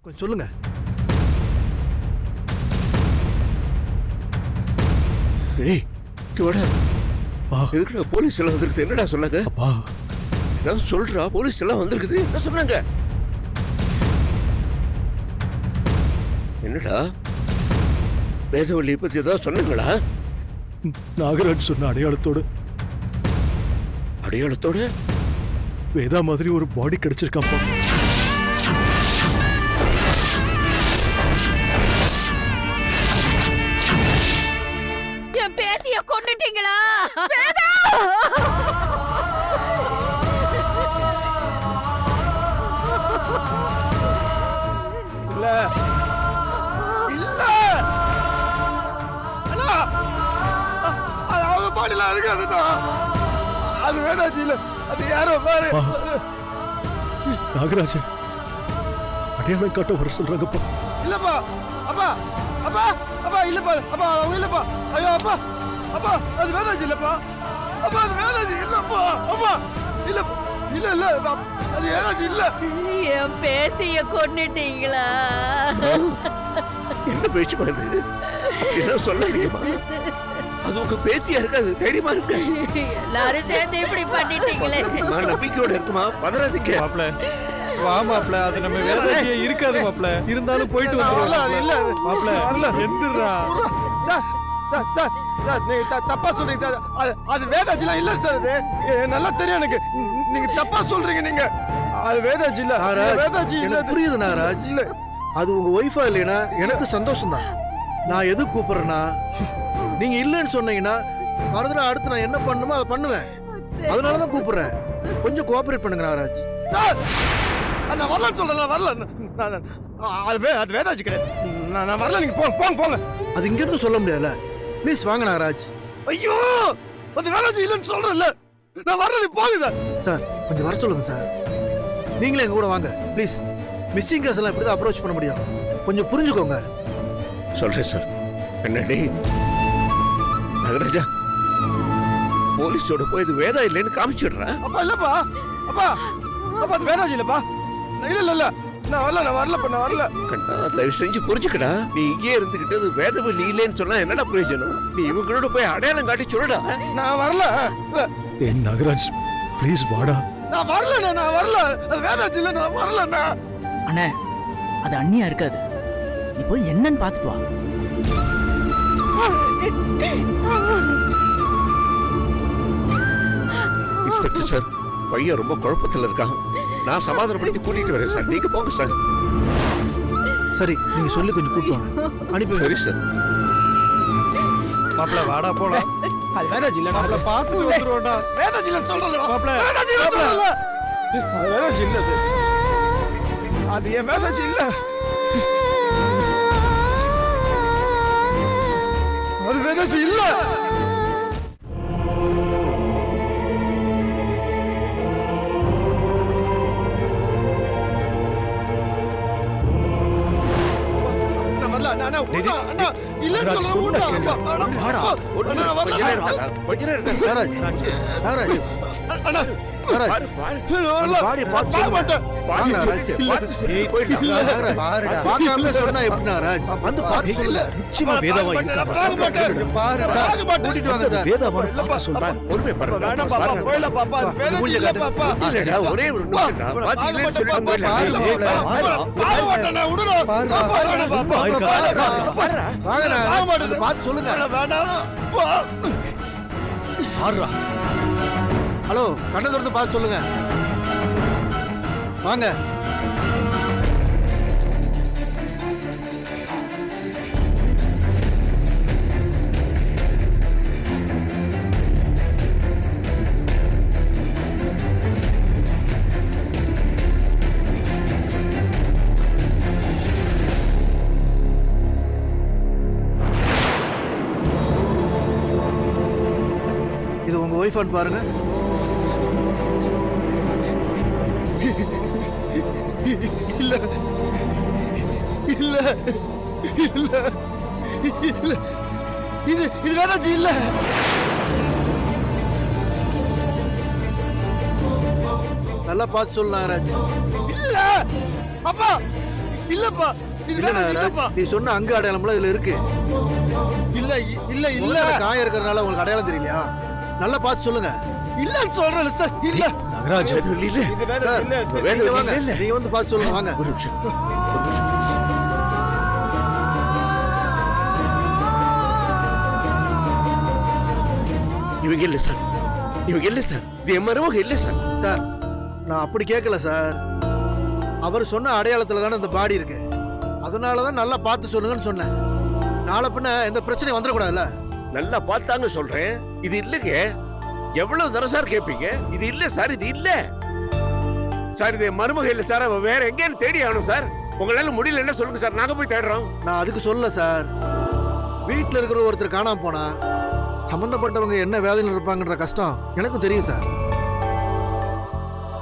கொஞ்சம் சொல்லுங்க. ஏய் கிவடா எதுக்குடா போலீஸ் எல்லாம் வந்திருக்கு? என்னடா சொன்னாங்க? அப்பா ஏதாவது சொல்றா. போலீஸ் எல்லாம் வந்திருக்குது, என்ன சொன்னாங்க? என்னடா வேதவள்ளியை பத்தி ஏதாவது சொன்னாங்களா? நாகராஜ் சொன்ன அடையாளத்தோட வேதா மாதிரி ஒரு பாடி கிடைச்சிருக்காப்பா. என் பேத்திய கொன்னுட்டீங்களா? வேதா! இல்ல இல்ல அண்ணா, அது அவங்க பாடிலாம் இருக்காதுண்ணா. அது வேதாஜி இல்ல, அது யாரோ பாரு. நாகராஜ் அடையாளம் காட்ட வர சொல்றாங்கப்பா. இல்லப்பா அப்பா அப்பா அப்பா இல்லப்பா அப்பா அவங்க இல்லப்பா. ஐயோ அப்பா அப்பா அது வேதாஜி இல்லப்பா. அப்பா அது வேதாஜி இல்லப்பா. அப்பா இல்ல இல்ல இல்ல அது வேதாஜி இல்ல. என் பேத்திய கொன்னுட்டீங்களா? என்ன பேச்சு பாரு, என்ன சொல்லாதீங்கம்மா. அது உங்க பேத்தியா இருக்காது, தைரியமா இருக்கு. எல்லாரும் சேர்ந்து இப்படி பண்ணிட்டீங்களே. நம்பிக்கையோட இருக்குமா, பதறாதீங்க. மாப்ள வா மாப்ள, அது நம்ம வேதாஜியே இருக்காது மாப்ள. இருந்தாலும் போயிட்டு வரல, அது இல்ல. மாப்ள எந்திரா. சார் சார் சார் சார் நீங்க தப்பா சொல்றீங்க சார். அது வேதாஜிலாம் இல்ல சார். அது நல்லா தெரியும் எனக்கு. நீங்க தப்பா சொல்றீங்க. நீங்க அது வேதாஜி இல்ல. வேதாஜி இல்ல. புரியுது நாகராஜ். இல்ல அது உங்க ஒய்ஃபா இல்லைன்னா எனக்கு சந்தோஷம் தான். நான் எது கூப்பிடுறேன்னா, நீங்க இல்லைன்னு சொன்னீங்கன்னா ஃபர்தரா அடுத்து நான் என்ன பண்ணுமோ அதை பண்ணுவேன். அதனாலதான் கூப்பிடுறேன். கொஞ்சம் கோஆபரேட் பண்ணுங்க நாகராஜ். சார் நான் வரலன்னு சொல்றேன். வரல. அது வேதாஜி கிடையாது. நான் வரல. நீங்க போங்க போங்க போங்க. அது இங்க இருந்து சொல்ல முடியாதுல்ல. ப்ளீஸ் வாங்க நாகராஜ். ஐயோ அது வேதாஜி இல்லைன்னு சொல்றேன்ல. நான் வரல, நீ போங்க சார். சார் கொஞ்சம் வர சொல்லுங்க சார். நீங்களே எங்க கூட வாங்க ப்ளீஸ். மிஸ்ஸிங் கேஸ் எல்லாம் இப்படி தான் அப்ரோச் பண்ண முடியும். கொஞ்சம் புரிஞ்சுக்கோங்க. சொல்றேன் சார். என்னடி நாகராஜா, போலீஸோட போய் இது வேதா இல்லைன்னு காமிச்சிடுறேன். அப்பா இல்லப்பா. அப்பா அப்பா அது வேதாஜி இல்லப்பா. இல்ல இல்ல இல்ல நான் வரல. நான் வரலப்பா. நான் வரல. கண்ணா தயவு செஞ்சு புரிஞ்சுக்கடா. நீ இங்கே இருந்துகிட்டு அது வேதவள்ளி இல்லைன்னு சொன்னா என்னடா பிரயோஜனம்? நீ இவங்களோட போய் அடையாளம் காட்டி சொல்லுடா. நான் வரல. ஏன் நாகராஜ் ப்ளீஸ் வாடா. நான் வரல. நான் வரல. அது வேதாஜி இல்ல. நான் வரலண்ணா. அண்ணே அது அண்ணியா இருக்காது. நீ போய் என்னன்னு பார்த்துட்டு வா. இன்ஸ்பெக்டர் சார், பையன் ரொம்ப குழப்பத்தில் இருக்கான். நான் சமாதானப்படுத்தி கூட்டிட்டு வரேன் சார். நீங்க போங்க சார். சரி நீங்க சொல்லி கொஞ்சம் கூட்டு வாங்க. அனுப்பி சரி சார். மாப்ள வாடா போலாம். அது வேதாஜி இல்ல. மாப்ள பார்த்துட்டு வந்துருவோம்டா. வேதாஜி இல்ல சொல்றேன். மாப்ள வேதாஜி இல்ல சொல்றேன். அது வேதாஜி இல்ல. அது என் வேதாஜி இல்ல. அது வேதாஜி இல்ல. ஒரே ஒரு ஹலோ கண்ணை திறந்து பார்த்து சொல்லுங்க. வாங்க. இது உங்க ஒய்ஃபான்னு பாருங்க. இல்ல இல்ல இல்ல இல்ல இது வேதாஜி இல்ல. நல்லா பார்த்து சொல்லு நாகராஜ். இல்ல அப்பா இல்லப்பா இது இல்ல வேற நாகராஜ், இல்லப்பா நீ சொன்ன அங்க அடையாளம்லாம் இதுல இருக்கு. இல்ல இல்ல இல்ல முகத்துல காயம் இருக்கிறதுனால உங்களுக்கு அடையாளம் தெரியலையா? நல்லா பார்த்து சொல்லுங்க இல்லன்னு சொல்றேன் சார். இல்ல நாகராஜ் இல்ல இது வேற சார், இல்ல. நீங்க வாங்க, இல்ல. நீங்க வந்து பார்த்து சொல்லுங்க வாங்க. ஒரு நிமிஷம் ஒரு நிமிஷம். இவங்க இல்ல சார், இவங்க இல்ல சார், இது என் மருமக இல்ல சார். சார், நான் அப்படி கேட்கல சார். அவர் சொன்ன அடையாளத்துல தானே இந்த பாடி இருக்கு. அதனால தான் நல்லா பார்த்து சொல்லுங்கன்னு சொன்னேன். நாளை பின்ன எந்த பிரச்சனையும் வந்துடக்கூடாதுல்ல. நல்லா பார்த்தாங்க சொல்றேன். இது இல்லைங்க. எவ்வளவு தரம் சார் கேட்பீங்க? இது இல்ல சார், இது இல்ல சார், இது என் மருமக இல்ல சார். அவ வேற எங்கேயும் தேடி ஆகணும் சார். உங்களால முடியல என்ன சொல்லுங்க சார், நாங்க போய் தேடுறோம். நான் அதுக்கு சொல்லல சார். வீட்டில் இருக்கிற ஒருத்தர் காணாம போனா சம்பந்தப்பட்டவங்க என்ன வேதனையில் இருப்பாங்கன்ற கஷ்டம் எனக்கும் தெரியும் சார்.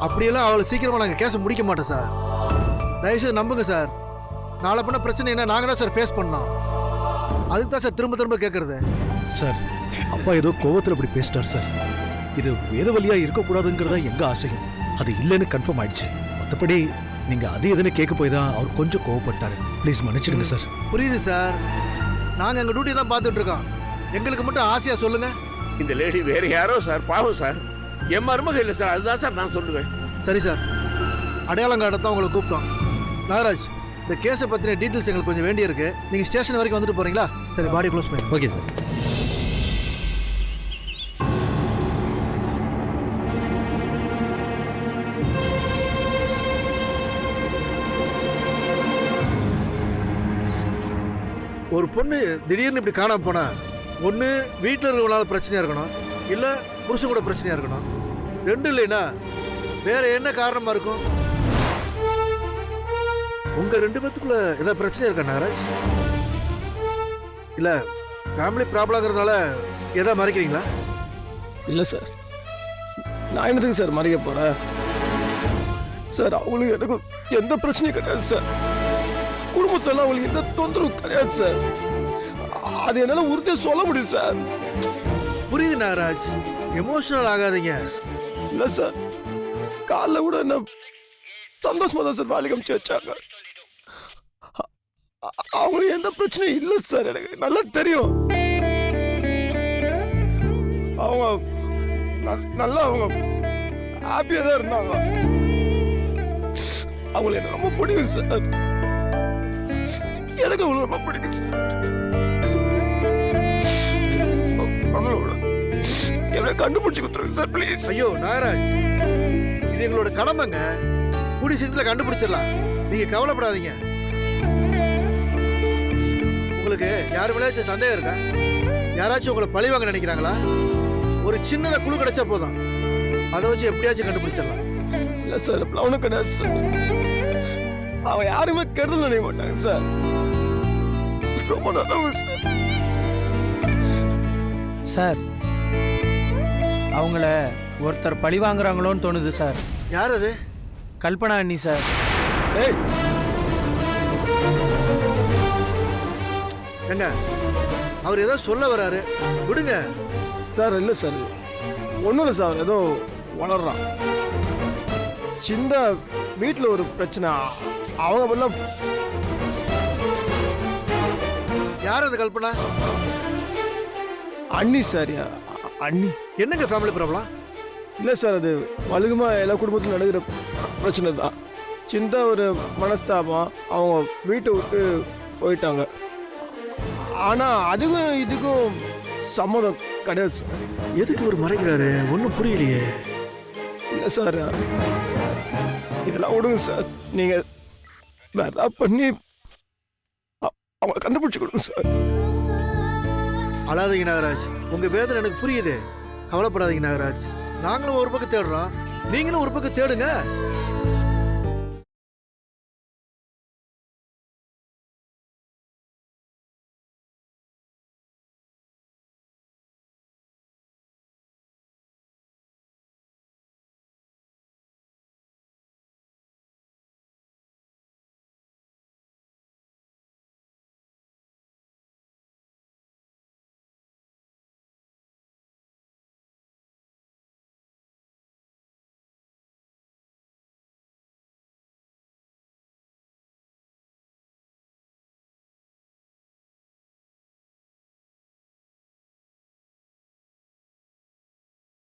அப்படியெல்லாம் அவளை சீக்கிரமா நாங்கள் கேஸை முடிக்க மாட்டோம் சார். தயவுசெய்து நம்புங்க சார். நாளை பண்ண பிரச்சனை என்ன நாங்கள் தான் சார் ஃபேஸ் பண்ணோம். அதுக்கு தான் சார் திரும்ப திரும்ப கேட்கறது. சார், அப்பா ஏதோ கோவத்துல அப்படி பேசிட்டார் சார். இது வேதவழியா இருக்கக்கூடாதுங்கிறதா எங்க ஆசையும். அது இல்லைன்னு கன்ஃபார்ம் ஆயிடுச்சு. மற்றபடி நீங்க அது எதுன்னு கேட்க போய் தான் அவர் கொஞ்சம் கோவப்பட்டாரு. ப்ளீஸ் மன்னிச்சிடுங்க சார். புரியுது சார். நாங்கள் எங்கள் டியூட்டி தான் பார்த்துட்டு இருக்கோம். எங்களுக்கு மட்டும் ஆசையா சொல்லுங்க. இந்த லேடி வேற யாரோ சார், பாவம் சார். என் மருமக இல்ல சார், அதுதான் சார் நான் சொல்லுவேன். சரி சார், அடையாளம் காட்ட தான் உங்களை கூப்பிட்டோம். நாகராஜ், இந்த கேஸை பற்றின டீட்டெயில்ஸ் எங்களுக்கு கொஞ்சம் வேண்டியிருக்கு. நீங்கள் ஸ்டேஷன் வரைக்கும் வந்துட்டு போறீங்களா? சரி, பாடி க்ளோஸ் பண்ணி. Okay sir. ஒரு பொண்ணு திடீர்னு இப்படி காணாம போனா ஒன்று வீட்டில் இருக்கிறவங்களால பிரச்சனையாக இருக்கணும், இல்லை புருஷன் கூட பிரச்சனையாக இருக்கணும். ரெண்டும் இல்லைன்னா வேற என்ன காரணமாக இருக்கும்? உங்கள் ரெண்டு பேத்துக்குள்ள ஏதாவது பிரச்சனை இருக்கா நாகராஜ்? இல்லை ஃபேமிலி ப்ராப்ளங்கிறதுனால எதாவது மறைக்கிறீங்களா? இல்ல சார், நான் என்னதுக்கு சார் மறைக்க போறேன் சார்? அவங்களுக்கு எனக்கும் எந்த பிரச்சனையும் கிடையாது சார். குடும்பத்துல அவங்களுக்கு எந்த தொந்தரவும் கிடையாது சார். அது என்னால உறுதியா சொல்ல முடியும் சார். புரியுது நாகராஜ், எமோஷனல் ஆகாதீங்க. இல்ல சார், காலைல கூட என்ன சந்தோஷமா தான் சார் வேலைக்கு அனுப்பிச்சு வச்சாங்க. அவங்களுக்கு எந்த பிரச்சனையும் இல்லை சார். எனக்கு நல்லா தெரியும். அவங்க நல்லா அவங்க ஹாப்பியா தான் இருந்தாங்க. அவங்களை எனக்கு ரொம்ப பிடிக்கும் சார். எனக்கு அவங்களை ரொம்ப பிடிக்கும் சார். அவங்களோட என்ன கண்டுபிடிச்சு கொடுத்துருங்க சார் ப்ளீஸ். ஐயோ நாகராஜ், இது எங்களோட கடமைங்க. கூடிய சீக்கிரத்தில் கண்டுபிடிச்சிடலாம். நீங்க கவலைப்படாதீங்க. உங்களுக்கு யார் மேலேயாச்சும் சந்தேகம் இருக்கா? யாராச்சும் உங்களை பழி வாங்க நினைக்கிறாங்களா? ஒரு சின்னதாக குழு கிடைச்சா போதும், அதை வச்சு எப்படியாச்சும் கண்டுபிடிச்சிடலாம். இல்லை சார், அப்படிலாம் ஒன்றும் கிடையாது சார். அவன் யாருமே கெடுதல் நினைக்க மாட்டாங்க சார். ரொம்ப நல்லவங்க சார். சார், அவங்கள ஒருத்தர் பழி வாங்குறாங்களோன்னு தோணுது சார். யார் அது? கல்பனா அண்ணி சார். ஏய், ஏங்க, அவர் ஏதோ சொல்ல வராரு, விடுங்க. சார் இல்லை சார், ஒன்றும் இல்லை சார். ஏதோ வளர்றான். சின்ன வீட்டில் ஒரு பிரச்சனை. அவங்க எல்லாம் யார் அந்த கல்பனா? அண்ணி சார். அண்ணி என்னங்க ஃபேமிலி ப்ராப்ளம்? இல்லை சார், அது வலுகமாக எல்லா குடும்பத்திலும் நடக்கிற பிரச்சனை தான். சின்ன ஒரு மனஸ்தாபம். அவங்க வீட்டை விட்டு போயிட்டாங்க. ஆனால் அதுக்கும் இதுக்கும் சம்மதம் கிடையாது சார். எதுக்கு இவர் மறைக்கிறாரு? ஒன்றும் புரியலையே. இல்லை சார், இதெல்லாம் விடுங்க சார். நீங்கள் வேற ஏதாவது பண்ணி அவங்களை கண்டுபிடிச்சி கொடுங்க சார். அழாதீங்க நாகராஜ், உங்க வேதனை எனக்கு புரியுது. கவலைப்படாதீங்க நாகராஜ். நாங்களும் ஒரு பக்கம் தேடுறோம், நீங்களும் ஒரு பக்கம் தேடுங்க.